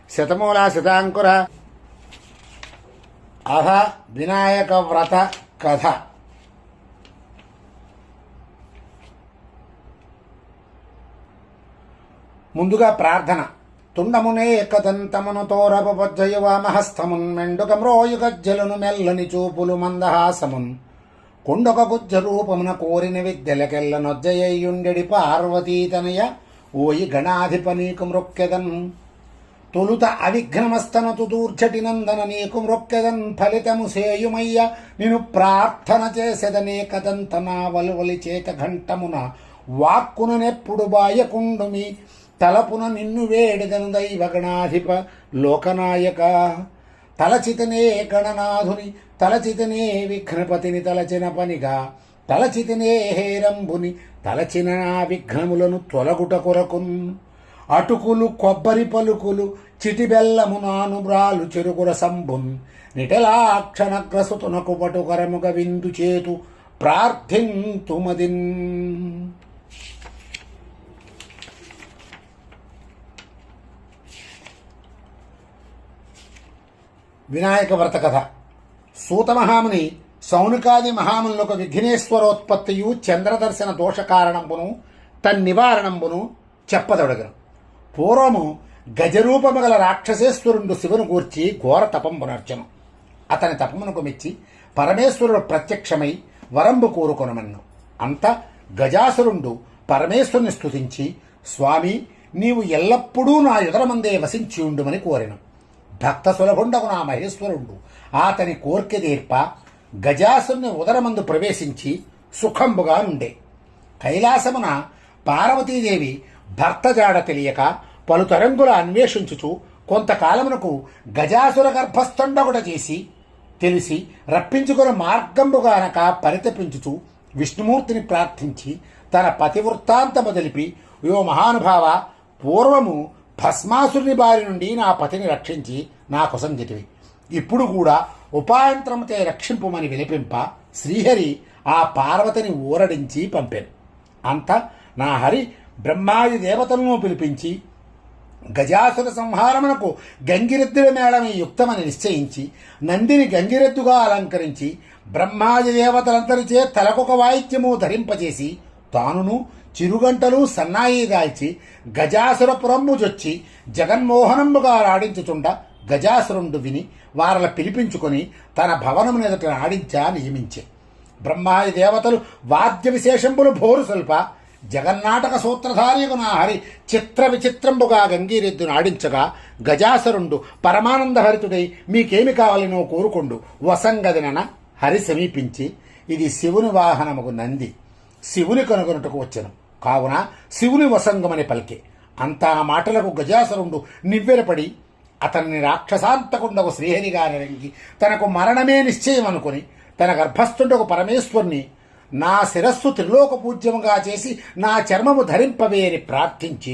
శతమూల శతాంకుర అహ వినాయక వ్రత కథ. ముందుగా ప్రార్థన. తుండమునే కదంతమును తోరపొజ్జయువామహస్తమున్ మెండుకమ్రోయుగజ్జలును మెల్లని చూపులు మందహాసమున్ కొండొక గుజ్జ రూపమున కోరిన విద్యలకెల్ల నొజ్జయ్యుండెడి పార్వతీతనయ ఓయి గణాధిప నీకు మృక్కెదన్ తొలుత అవిఘ్నమస్తనతు దూర్చటి నందన నీకు మృక్కెదన్ ఫలితము సేయుమయ్య నిను ప్రార్థన చేసెదనే కదంత నా వలువలి చేత ఘంటమున వాక్కుననెప్పుడు బాయకుండుమి తలపున నిన్ను వేడిదను దైవగణాధిప లోకనాయక. తలచితనే గణనాథుని తలచితనే విఘ్నపతిని తలచిన పనిగా తలచితనే హేరంబుని తలచిన నా విఘ్నములను తొలగుట కొరకున్ అటుకులు కొబ్బరి పలుకులు చిటిబెల్లము నాను బ్రాలు చెరుకుర సంబున్ నిటలాక్షణగ్రసుతునకు పటుకరముగ విందు చేతు ప్రార్థింతుమదిన్. వినాయక వ్రత కథ. సూతమహాముని సౌనికాది మహామునులకు విఘ్నేశ్వరోత్పత్తియు చంద్రదర్శన దోష కారణంబును తన్నివారణంబును చెప్పదొడగను. పూర్వము గజరూపము గల రాక్షసేశ్వరుండు శివును గూర్చి ఘోర తపంబునర్చను. అతని తపమునకు మెచ్చి పరమేశ్వరుడు ప్రత్యక్షమై వరంబు కోరుకొనమన్ను. అంత గజాసురుండు పరమేశ్వరుని స్తుతించి, స్వామి, నీవు ఎల్లప్పుడూ నా ఎదురమందే వసించి ఉండుమని కోరెను. భక్త సులభుండకు నా మహేశ్వరుండు అతని కోర్కెదీర్ప గజాసుని ఉదరమందు ప్రవేశించి సుఖంబుగా నుండే. కైలాసమున పార్వతీదేవి భర్త జాడ తెలియక పలుతరంగుల అన్వేషించుచు కొంతకాలమునకు గజాసుర గర్భస్థండగుట చేసి తెలిసి రప్పించుకుని మార్గంబుగానక పరితపించుచు విష్ణుమూర్తిని ప్రార్థించి తన పతివృత్తాంతము తెలిపి, యో మహానుభావ, పూర్వము భస్మాసురుని బారి నుండి నా పతిని రక్షించి నా కొసంగితివి. ఇప్పుడు కూడా ఉపాయంత్రముతే రక్షింపుమని వినిపింప శ్రీహరి ఆ పార్వతిని ఊరడించి పంపాను. అంత నా హరి బ్రహ్మాది దేవతలను పిలిపించి గజాసుర సంహారమునకు గంగిరెద్దుల మేళమే యుక్తమని నిశ్చయించి నందిని గంగిరెద్దుగా అలంకరించి బ్రహ్మాది దేవతలందరిచే తలకొక వాయిద్యము ధరింపజేసి తానును చిరుగంటలు సన్నాయి దాల్చి గజాసురపురమ్ము జొచ్చి జగన్మోహనంబుగా ఆడించుచుండ గజాసురుండు విని వారల పిలిపించుకొని తన భవనము ఎదుట ఆడించా నియమించే. బ్రహ్మాది దేవతలు వాద్య విశేషంబులు భోరు స్వల్ప జగన్నాటక సూత్రధారియకు నా హరి చిత్ర విచిత్రంబుగా గంగీరెద్దును ఆడించగా గజాసురుండు పరమానందహరితుడై మీకేమి కావాలనో కోరుకొండు వసంగదినన హరి సమీపించి, ఇది శివుని వాహనముకు నంది, శివుని కనుగొనుటకు వచ్చెను కావున శివుని వసంగమని పలికే. అంతా మాటలకు గజాసురుండు నివ్వెరపడి అతన్ని రాక్షసాంతకుండకు శ్రీహరిగా నిరంగి తనకు మరణమే నిశ్చయం అనుకుని తన గర్భస్థుండకు పరమేశ్వరుని నా శిరస్సు త్రిలోక పూజ్యముగా చేసి నా చర్మము ధరింపవేని ప్రార్థించి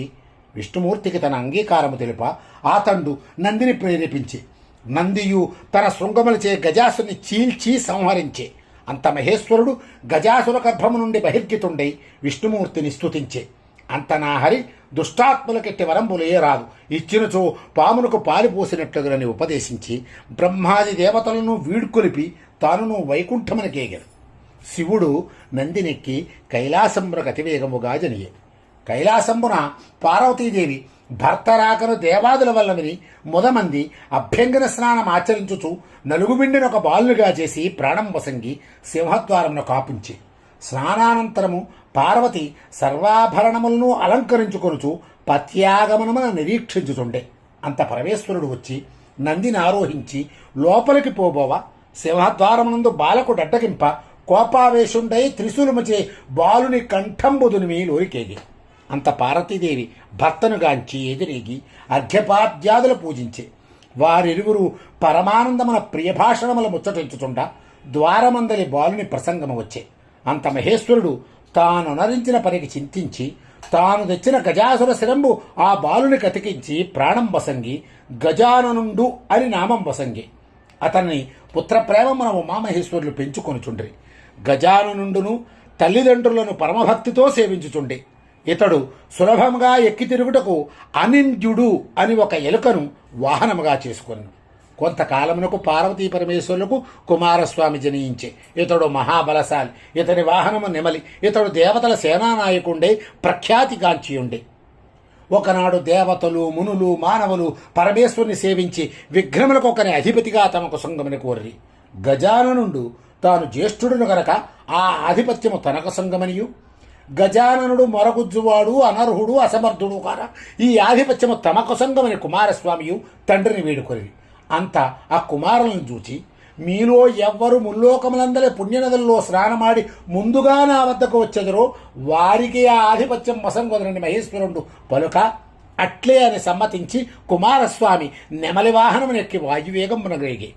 విష్ణుమూర్తికి తన అంగీకారము తెలిప ఆతండు నందిని ప్రేరేపించి నందియు తన శృంగములచే గజాసుని చీల్చి సంహరించే. అంత మహేశ్వరుడు గజాసుర గర్భము నుండి బహిర్గతుడై విష్ణుమూర్తిని స్తుతించే. అంత నా హరి దుష్టాత్ములకెట్టి వరంబులే రాదు, ఇచ్చినచో పామునకు పారిపోసినట్లుగాని ఉపదేశించి బ్రహ్మాది దేవతలను వీడ్కొలిపి తానును వైకుంఠమునకేగారు. శివుడు నందినెక్కి కైలాసంబున గతివేగముగా జనియే. కైలాసంబున పార్వతీదేవి భర్త రాకను దేవాదుల వల్ల విని మొదమంది అభ్యంగన స్నానం ఆచరించుచు నలుగుబిండిని ఒక బాలుగా చేసి ప్రాణం వసంగి సింహద్వారమును కాపించి స్నానానంతరము పార్వతి సర్వాభరణములను అలంకరించుకొనుచు పత్యాగమనమున నిరీక్షించుచుండే. అంత పరమేశ్వరుడు వచ్చి నందిని ఆరోహించి లోపలికి పోబోవ సింహద్వారమునందు బాలకు డడ్డకింప కోపావేశుండై త్రిశూలముచే బాలుని కంఠంబుదుని లోరికేగి. అంత పార్వతీదేవి భర్తను గాంచి ఎదిరేగి అర్ఘ్యపాద్యాదులు పూజించే. వారిరువురు పరమానందమున ప్రియభాషణముల ముచ్చటించుచుండ ద్వారమందలి బాలుని ప్రసంగము వచ్చే. అంత మహేశ్వరుడు తాను నరించిన పనికి చింతించి తాను తెచ్చిన గజాసుర శిరంబు ఆ బాలుని కతికించి ప్రాణం వసంగి గజాననుండు అని నామం వసంగి. అతన్ని పుత్రప్రేమమున ఉమామహేశ్వరులు పెంచుకొనుచుండ్రి. గజాననుండును తల్లిదండ్రులను పరమభక్తితో సేవించుచుండే. ఇతడు సులభంగా ఎక్కి తిరుగుటకు అనింద్యుడు అని ఒక ఎలుకను వాహనముగా చేసుకొను. కొంతకాలమునకు పార్వతీ పరమేశ్వరులకు కుమారస్వామి జనించే. ఇతడు మహాబలశాలి. ఇతని వాహనము నెమలి. ఇతడు దేవతల సేనానాయకుండే ప్రఖ్యాతిగాంచియుండే. ఒకనాడు దేవతలు, మునులు, మానవులు పరమేశ్వరుని సేవించి విఘ్నములకు ఒకని అధిపతిగా తమకు సంగమని కోరి. గజాననుడు తాను జ్యేష్ఠుడును గనక ఆ ఆధిపత్యము తనకు సంగమనియు, గజాననుడు మొరగుజ్జువాడు, అనర్హుడు, అసమర్థుడు కాన ఈ ఆధిపత్యము తమకు సంగమని కుమారస్వామియు తండ్రిని వేడుకొని అంతా ఆ కుమారులను చూచి, మీలో ఎవ్వరు ముల్లోకములందరి పుణ్యనదుల్లో స్నానమాడి ముందుగా నా వద్దకు వచ్చెదరో వారికి ఆ ఆధిపత్యం వసంగొదరని మహేశ్వరుడు పలుక, అట్లే అని సమ్మతించి కుమారస్వామి నెమలి వాహనమునెక్కి వాయువేగమున రేగి.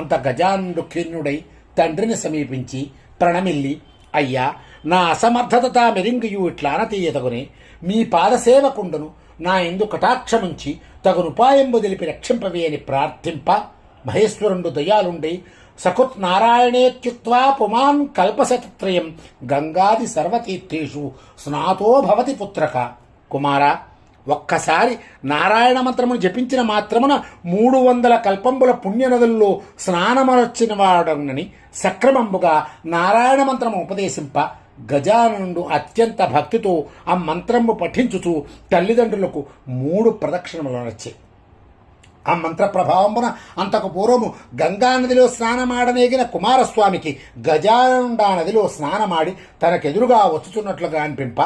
అంత గజానుడు ఖిన్నుడై తండ్రిని సమీపించి ప్రణమిల్లి, అయ్యా, నా అసమర్థత మెరింగియు ఇట్లానతీయతగునే మీ పాదసేవకుండును నా ఎందు కటాక్షముంచి తగునుపాయంబు తెలిపి రక్షింపవే అని ప్రార్థింప, మహేశ్వరుండు దయాలుండి సకుత్ నారాయణేత్యుక్త్వా పుమాన్ కల్పశతత్రయం గంగాది సర్వతీర్థేషు స్నాతో భవతి పుత్రక. కుమారా, ఒక్కసారి నారాయణ మంత్రమును జపించిన మాత్రమున 300 కల్పంబుల పుణ్యనదుల్లో స్నానమనొచ్చిన వాడనని సక్రమంబుగా నారాయణ మంత్రము ఉపదేశింప, గజాననుడు అత్యంత భక్తితో ఆ మంత్రము పఠించుచూ తల్లిదండ్రులకు 3 ప్రదక్షిణములు నచ్చాయి. ఆ మంత్ర ప్రభావమున అంతకు పూర్వము గంగానదిలో స్నానమాడనేగిన కుమారస్వామికి గజానుడా నదిలో స్నానమాడి తనకెదురుగా వచ్చుచున్నట్లుగా అనిపింప,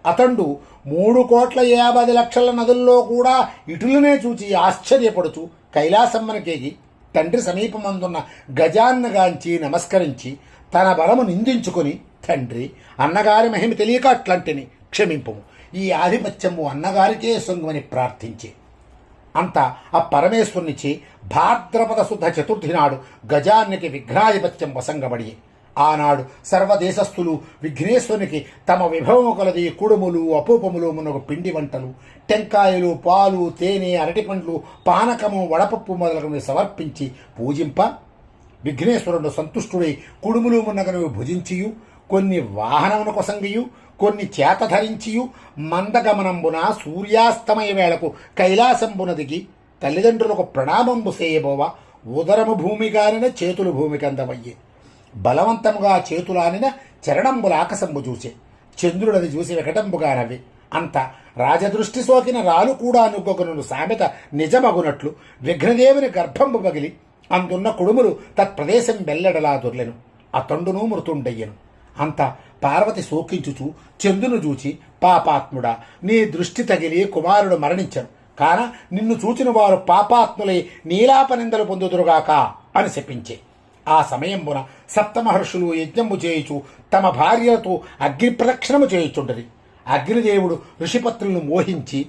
అతండు 3,50,00,000 నదుల్లో కూడా ఇటులనే చూచి ఆశ్చర్యపడుచు కైలాసమ్మనకేగి తండ్రి సమీపమందున్న గజాన్నగాంచి నమస్కరించి తన బలము నిందించుకొని, తండ్రి, అన్నగారి మహిమ తెలియక అట్లాంటిని క్షమింపము, ఈ ఆధిపత్యము అన్నగారికే సొంగుమని ప్రార్థించి అంత ఆ పరమేశ్వరునిచి భాద్రపద శుద్ధ చతుర్థి నాడు గజానికి విఘ్నాధిపత్యం వసంగబడి, ఆనాడు సర్వదేశస్థులు విఘ్నేశ్వరునికి తమ విభవము కొలది కుడుములు, అపూపములు, మునగు పిండి వంటలు, టెంకాయలు, పాలు, తేనె, అరటిపండ్లు, పానకము, వడపప్పు మొదలగునవి సమర్పించి పూజింప, విఘ్నేశ్వరుడు సంతుష్టుడై కుడుములు మున్నగను భుజించియు, కొన్ని వాహనమును కొసంగియు, కొన్ని చేత ధరించియు మందగమనంబున సూర్యాస్తమయ వేళకు కైలాసంబున దిగి తల్లిదండ్రులకు ప్రణామంబు చేయబోవ, ఉదరము భూమిగానిన చేతులు భూమికందమయ్యే, బలవంతముగా చేతులానిన చరణంబుల ఆకసంబు చూసే, చంద్రుడది చూసి వికటంబుగా నవ్వి, అంత రాజదృష్టి సోకిన రాలు కూడా అనుకొగను సామెత నిజమగునట్లు విఘ్నదేవుని గర్భంబు పగిలి అందున్న కుడుములు తత్ప్రదేశం వెల్లడలా దొర్లెను. అతండును మృతుండయ్యను. అంత పార్వతి శోకించుచు చందును చూచి, పాపాత్ముడా, నీ దృష్టి తగిలి కుమారుడు మరణించను కాన నిన్ను చూచిన వారు పాపాత్ములై నీలాపనిందలు పొందుదురుగాక అని శపించే. ఆ సమయంబున సప్తమహర్షులు యజ్ఞము చేయుచు తమ భార్యలతో అగ్ని ప్రదక్షిణము చేయుచుండరి. అగ్నిదేవుడు ఋషిపత్రులను మోహించి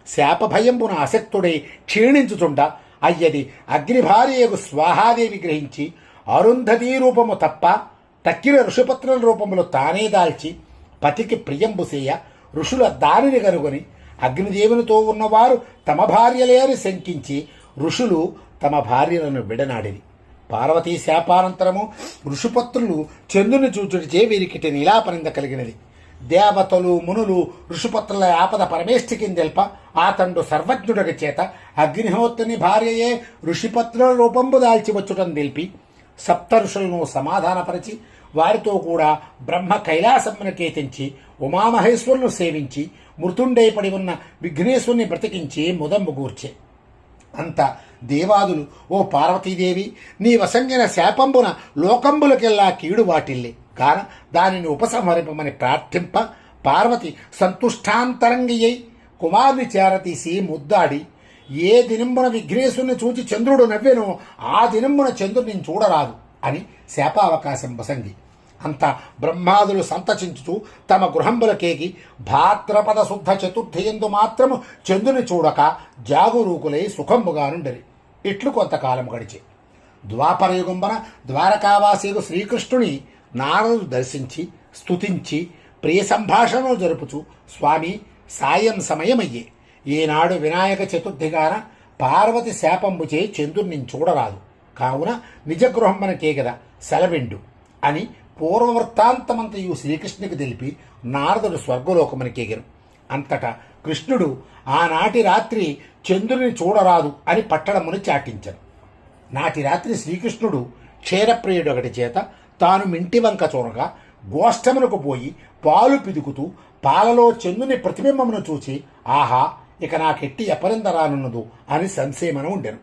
శాపభయంబున ఆసక్తుడై క్షీణించుచుండ, అయ్యది అగ్నిభార్యకు స్వాహాదేవి గ్రహించి అరుంధతీ రూపము తప్ప తక్కిన ఋషిపత్రుల రూపములు తానే దాల్చి పతికి ప్రియంబుసేయ, ఋషుల దానిని కనుగొని అగ్నిదేవునితో ఉన్నవారు తమ భార్యలే అని శంకించి ఋషులు తమ భార్యలను విడనాడిరి. పార్వతీ శాపానంతరము ఋషిపత్రులు చంద్రుని చూచుడిచే వీరికిటి నీలాపనింద కలిగినది. దేవతలు, మునులు ఋషిపత్రుల ఆపద పరమేష్ఠికిందెల్ప ఆతండు సర్వజ్ఞుడకి చేత అగ్నిహోత్రుని భార్యయే ఋషిపత్రుల రూపంబు దాల్చి వచ్చుటం తెలిపి సప్త ఋషులను సమాధానపరిచి వారితో కూడా బ్రహ్మ కైలాసమునకే తెంచి ఉమామహేశ్వరులను సేవించి మృతుండైపడి ఉన్న విఘ్నేశ్వరుని బ్రతికించి ముదంబు గూర్చే. అంత దేవాదులు, ఓ పార్వతీదేవి, నీ వసంగిన శాపంబున లోకంబులకెల్లా కీడు వాటిల్లి కాన దానిని ఉపసంహరింపమని ప్రార్థింప, పార్వతి సంతుష్టాంతరంగియై కుమారుని చేరతీసి ముద్దాడి, ఏ దినంబున విఘ్నేశ్వరుని చూచి చంద్రుడు నవ్వెనో ఆ దినంబున చంద్రుడిని చూడరాదు అని శాపావకాశం వసంగి. అంత బ్రహ్మాదులు సంతచించుతూ తమ గృహంబులకేగి భాద్రపద శుద్ధ చతుర్థియందు మాత్రము చంద్రుని చూడక జాగురూకులై సుఖంబుగా నుండరి. ఇట్లు కొంతకాలం గడిచే. ద్వాపరయుగంబన ద్వారకావాసికు శ్రీకృష్ణుని నారదుడు దర్శించి స్తుతించి ప్రియ సంభాషణలు జరుపుచు, స్వామి, సాయం సమయమయ్యే, ఈనాడు వినాయక చతుర్థిగాన పార్వతి శాపంబుచే చంద్రుని చూడరాదు కావున నిజగృహంబనకే గదా సెలవిండు అని పూర్వవృత్తాంతమంతయు శ్రీకృష్ణునికి తెలిపి నారదుడు స్వర్గలోకమునికెగెను. అంతటా కృష్ణుడు ఆనాటి రాత్రి చంద్రుని చూడరాదు అని పట్టడమును చాటించను. నాటి రాత్రి శ్రీకృష్ణుడు క్షీరప్రియుడు ఒకటి చేత తాను మింటి వంక చూడగా గోష్టమునకు పోయి పాలు పిదుకుతూ పాలలో చంద్రుని ప్రతిబింబమును చూచి ఆహా, ఇక నాకెట్టి అపరిందరానున్నదు అని సంశయమన ఉండెను.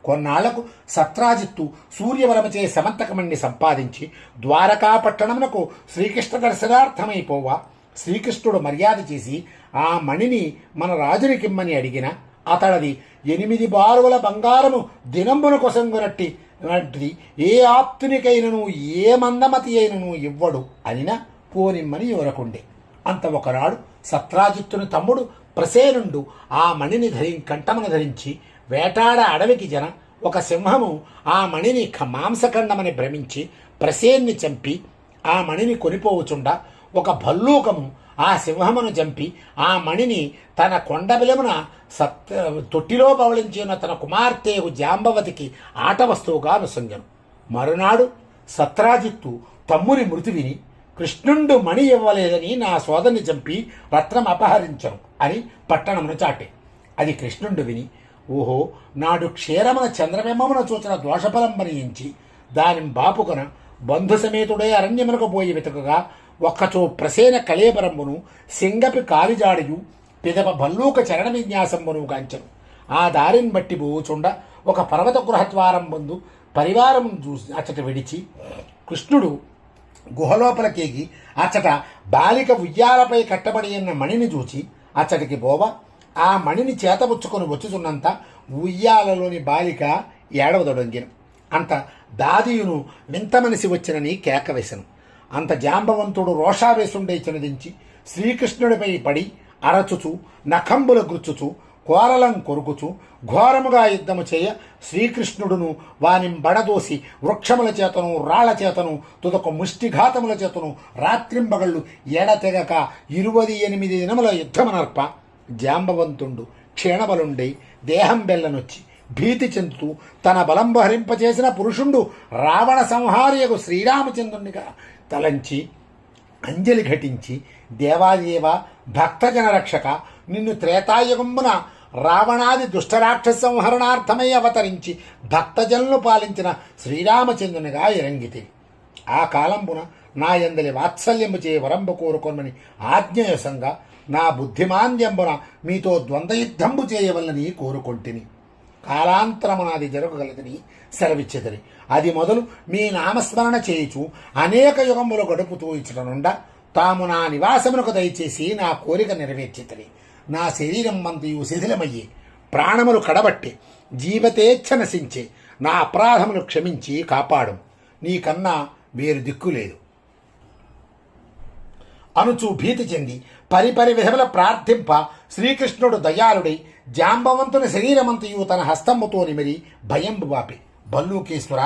కొన్నాళ్లకు సత్రాజిత్తు సూర్యవరమచే సమంతకమణ్ణి సంపాదించి ద్వారకా పట్టణమునకు శ్రీకృష్ణ దర్శనార్థమైపోవా శ్రీకృష్ణుడు మర్యాద చేసి ఆ మణిని మన రాజునికిమ్మని అడిగిన అతడది 8 బారువల బంగారము దినంబున కొసంగునట్టి వంటిది ఏ ఆప్తునికైనను ఏ మందమతి అయినను ఇవ్వడు అనినా పోనిమ్మని యువరకుండే. అంత ఒకనాడు సత్రాజిత్తుని తమ్ముడు ప్రసేనుండు ఆ మణిని కంఠమున ధరించి వేటాడ అడవికి జన ఒక సింహము ఆ మణిని మాంసఖండమని భ్రమించి ప్రసేన్ని చంపి ఆ మణిని కొనిపోవుచుండా ఒక భల్లూకము ఆ సింహమును చంపి ఆ మణిని తన కొండబిలమున తొట్టిలో పవళించి ఉన్న తన కుమార్తెకు జాంబవతికి ఆట వస్తువుగా నుసంగను. మరునాడు సత్రాజిత్తు తమ్ముని మృతి విని కృష్ణుండు మణి ఇవ్వలేదని నా సోదరిని చంపి రత్నం అపహరించను అని పట్టణమును చాటే. అది కృష్ణుండు విని ఓహో, నాడు క్షీరమున చంద్రబింబమున చూచిన దోషఫలం మనియించి దాని బాపుకొన బంధు సమేతుడే అరణ్యమునకు పోయి వెతుకగా ఒక్కచో ప్రసేన కళేబరంబును సింగపి కాలిజాడియు పిదప భల్లూక చరణ విన్యాసంబును గాంచను. ఆ దారిని బట్టి పోచుండ ఒక పర్వత గృహద్వారం ముందు పరివారం చూసి అచ్చట విడిచి కృష్ణుడు గుహలోపలకేగి అచ్చట బాలిక ఉయ్యాలపై కట్టబడి ఉన్న మణిని చూచి అచ్చటికి పోవ ఆ మణిని చేతబుచ్చుకొని వచ్చుచున్నంత ఉయ్యాలలోని బాలిక ఏడవదొడంగిను. అంత దాదియును వింత మనిషి వచ్చినని కేక వేసెను. అంత జాంబవంతుడు రోషావేశుండే చినదించి శ్రీకృష్ణుడిపై పడి అరచుచు నఖంబుల గుర్చుచు కోరలం కొరుకుచు ఘోరముగా యుద్ధము చేయ శ్రీకృష్ణుడును వాని బడదోసి వృక్షముల చేతను రాళ్ల చేతను తుదకు ముష్టిఘాతముల చేతను రాత్రింబగళ్ళు ఎడతెగక 28 దినముల యుద్ధమనర్ప జాంబవంతుండు క్షీణబలుండై దేహం బెల్లనొచ్చి భీతి చెందుతూ తన బలంబు హరింపచేసిన పురుషుండు రావణ సంహారియకు శ్రీరామచంద్రునిగా తలంచి అంజలి ఘటించి దేవాదేవ భక్తజన రక్షక, నిన్ను త్రేతాయుగంబున రావణాది దుష్టరాక్షస సంహరణార్థమై అవతరించి భక్తజనులు పాలించిన శ్రీరామచంద్రునిగా ఇరంగితి. ఆ కాలంబున నా యందలి వాత్సల్యము చే వరంబు కోరుకొనమని ఆజ్ఞయసంగా నా బుద్ధిమాంద్యంబున మీతో ద్వంద్వయుద్ధంబు చేయవలనని కోరుకొంటిని. కాలాంతరమునాది జరగగలదని సెలవిచ్చెదరి. అది మొదలు మీ నామస్మరణ చేయుచు అనేక యుగములు గడుపుతూ ఇచ్చటనుండా తాము నా నివాసమునకు దయచేసి నా కోరిక నెరవేర్చితరి. నా శరీరం మంతయు శిథిలమయ్యే, ప్రాణములు కడబట్టే, జీవతేచ్ఛ నశించే, నా అపరాధములు క్షమించి కాపాడు, నీకన్నా వేరు దిక్కులేదు అనుచు భీతి చెంది పరిపరి విధముల ప్రార్థింప శ్రీకృష్ణుడు దయాళుడై జాంబవంతుని శరీరమంతయు తన హస్తముతో నిమిరి భయంబు వాపి, భల్లూకేశ్వర,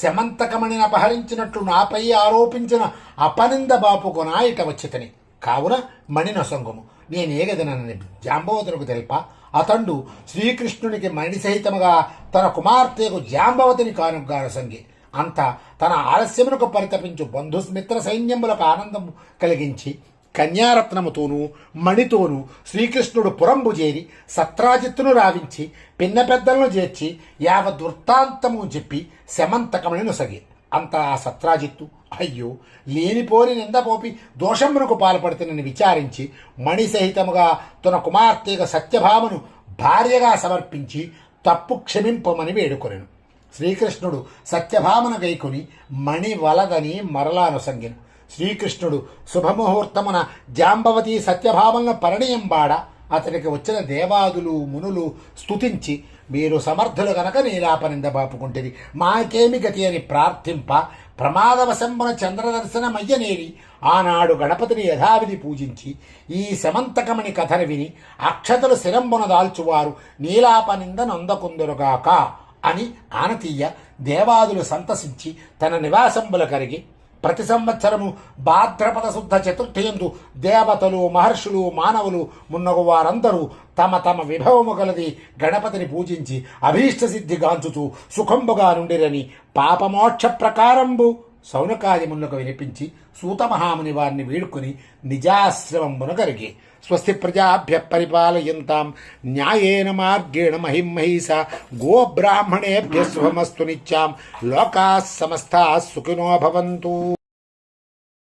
శమంతకమణిని అపహరించినట్లు నాపై ఆరోపించిన అపనింద బాపుకొన ఇట వచ్చితని. కావున మణినొసంగుము నేనేగదనని జాంబవతునికి తెలుప అతండు శ్రీకృష్ణునికి మణి సహితముగా తన కుమార్తెకు జాంబవతిని కానుగానసంగి. అంత తన ఆలస్యమునకు పరితపించు బంధుమిత్ర సైన్యములకు ఆనందం కలిగించి కన్యారత్నముతోనూ మణితోనూ శ్రీకృష్ణుడు పురంబు చేరి సత్రాజిత్తును రావించి పిన్న పెద్దలను చేర్చి యావద్వృత్తాంతము చెప్పి శమంతకమని నొసగి. అంత ఆ సత్రాజిత్తు అయ్యో, లేనిపోని నిందపోపి దోషమునకు పాల్పడుతునని విచారించి మణి సహితముగా తన కుమార్తెగా సత్యభామను భార్యగా సమర్పించి తప్పు క్షమింపమని వేడుకొనెను. శ్రీకృష్ణుడు సత్యభామను గైకొని మణి వలదని మరలా నొసంగెను. శ్రీకృష్ణుడు శుభముహూర్తమున జాంబవతి సత్యభామలను పరిణయంబాడ అతనికి వచ్చిన దేవాదులు మునులు స్తుతించి, మీరు సమర్థులు గనక నీలాపనింద బాపుకుంటేది, మాకేమి గతి అని ప్రార్థింప ప్రమాదవశంబున చంద్రదర్శనమయ్యనేరి ఆనాడు గణపతిని యథావిధి పూజించి ఈ శమంతకమణి కథను విని అక్షతలు శిరంబున దాల్చువారు నీలాపనింద నొందకుందురుగాక అని ఆనతీయ దేవాదులు సంతసించి తన నివాసంబుల కరిగి ప్రతి సంవత్సరము భాద్రపద శుద్ధ చతుర్థియందు దేవతలు మహర్షులు మానవులు మున్నగు వారందరూ తమ తమ విభవము గలది గణపతిని పూజించి అభీష్ట సిద్ధి గాంచుచూ సుఖంబుగా నుండిరని పాపమోక్ష ప్రకారంబు సౌనకాదిమునకు వినిపించి సూతమహాముని వారిని వేడుకొని నిజాశ్రమమున కరిగి స్వస్తి ప్రజాభ్య పరిపాలయంతాం న్యాయేన మార్గేణ మహిమహీస గోబ్రాహ్మణేభ్య శుభమస్తు నిత్యాం లోకాः సమస్తాः సుఖినో భవంతు.